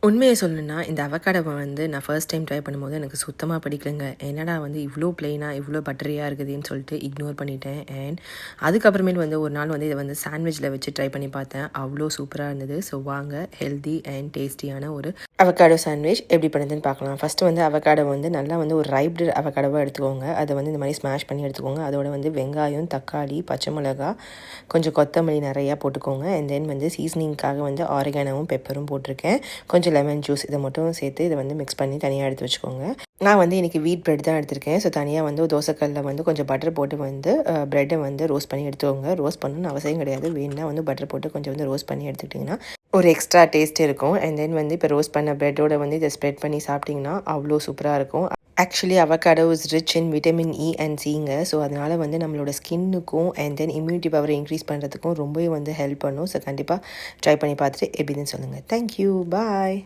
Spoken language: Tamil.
உண்மையை சொல்லணும்னா இந்த அவக்காடோவை வந்து நான் ஃபர்ஸ்ட் டைம் ட்ரை பண்ணும்போது எனக்கு சுத்தமாக பிடிக்கலங்க. என்னடா வந்து இவ்வளோ ப்ளெயினாக இவ்வளோ பட்டரியாக இருக்குதுன்னு சொல்லிட்டு இக்னோர் பண்ணிட்டேன். அண்ட் அதுக்கப்புறமேல் வந்து ஒரு நாள் வந்து இதை வந்து சாண்ட்விச்சில் வச்சு ட்ரை பண்ணி பார்த்தேன். அவ்வளோ சூப்பராக இருந்தது. ஸோ வாங்க ஹெல்தி அண்ட் டேஸ்டியான ஒரு அவக்காடோ சாண்ட்விச் எப்படி பண்ணுதுன்னு பார்க்கலாம். ஃபஸ்ட்டு வந்து அவக்காடோ வந்து நல்லா வந்து ஒரு ரைப்டு அவக்காடோவாக எடுத்துக்கோங்க. அதை வந்து இந்த மாதிரி ஸ்மாஷ் பண்ணி எடுத்துக்கோங்க. அதோட வந்து வெங்காயம், தக்காளி, பச்சை மிளகா, கொஞ்சம் கொத்தமல்லி நிறையா போட்டுக்கோங்க. அண்ட் தென் வந்து சீசனிங்காக வந்து ஆரிகானோவும் பெப்பரும் போட்டிருக்கேன். கொஞ்சம் லெமன் ஜூஸ் இதை மட்டும் சேர்த்து இதை வந்து மிக்ஸ் பண்ணி தனியாக எடுத்து வச்சுக்கோங்க. நான் வந்து இன்றைக்கி வீட் ப்ரெட் தான் எடுத்திருக்கேன். ஸோ தனியாக வந்து தோசைக்கல்லில் வந்து கொஞ்சம் பட்டர் போட்டு வந்து ப்ரெட்டை வந்து ரோஸ்ட் பண்ணி எடுத்துக்கோங்க. ரோஸ்ட் பண்ணணும்னு அவசியம் கிடையாது. வேணுன்னா வந்து பட்டர் போட்டு கொஞ்சம் வந்து ரோஸ்ட் பண்ணி எடுத்துக்கிட்டிங்கன்னா ஒரு எக்ஸ்ட்ரா டேஸ்ட் இருக்கும். அண்ட் தென் வந்து இப்போ ரோஸ்ட் பண்ண ப்ரெட்டோட வந்து இதை ஸ்ப்ரெட் பண்ணி சாப்பிட்டிங்கன்னா அவ்வளோ சூப்பராக இருக்கும். Actually avocado is rich in vitamin E and சிங்க. ஸோ அதனால் வந்து நம்மளோட ஸ்கின்னுக்கும் அண்ட் தென் இம்யூனிட்டி பவரை இன்க்ரீஸ் பண்ணுறதுக்கும் ரொம்பவே வந்து ஹெல்ப் பண்ணும். ஸோ கண்டிப்பாக ட்ரை பண்ணி பார்த்துட்டு எப்படின்னு சொல்லுங்கள். தேங்க்யூ, பாய்.